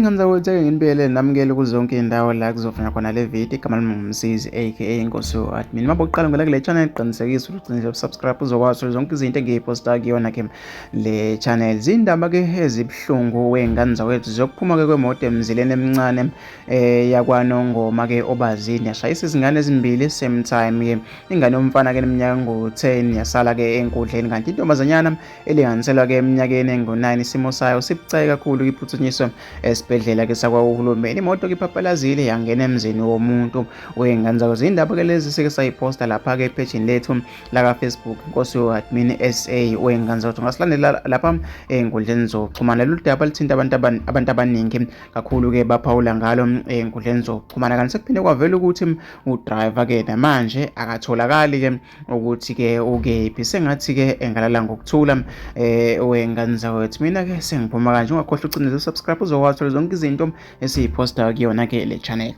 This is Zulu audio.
Ingane zakwethu nginibiyele namukele kuzo zonke indawo la kuzofana khona le video igama lami ngumsizi aka inkosi admin. Uma bokuqala ngila kule channel qinisekisa ukuthi uqinise subscribe uzokwazi zonke izinto engiyiposta kuyona ke le channel. Zindaba ke ezibhlungu wengane zakwethu zokuphuma ke kwemoto emzileni emincane yakwa Nongoma ke obazini yashayisa izingane ezimbili same time ke. Ingane yomfana ke eminyaka ngo-10 yasala ke enkundleni kanti intombazanyana elinganiselwa ke eminyakeni engu-9 isimo sayo sibucayi kakhulu iphuthunyiswa esibhedlela ke sakwahulumeni. Imoto ke iphaphalazile yangena emzini womuntu wengane zakwethu. Indaba ke lezi sike sayiposta lapha ke page lethu la Facebook inkosi admin SA wengane zakwethu. Ngasilandela lapha enkundleni zokuxhumana. Lolu daba lithinta abantu abaningi kakhulu ke baphawula ngalo enkundleni zokuxhumana kanti sekuphinde kwavela ukuthi udriver ke namanje akatholakali ke ukuthi ke ukephi. Sengathi ke engalala ngokuthula wengane zakwethu. Mina ke sengiphuma kanje ungakhohlwa ucindezela subscribe uzokwazi zonke izinto esiyiposta kuyona ke le channel.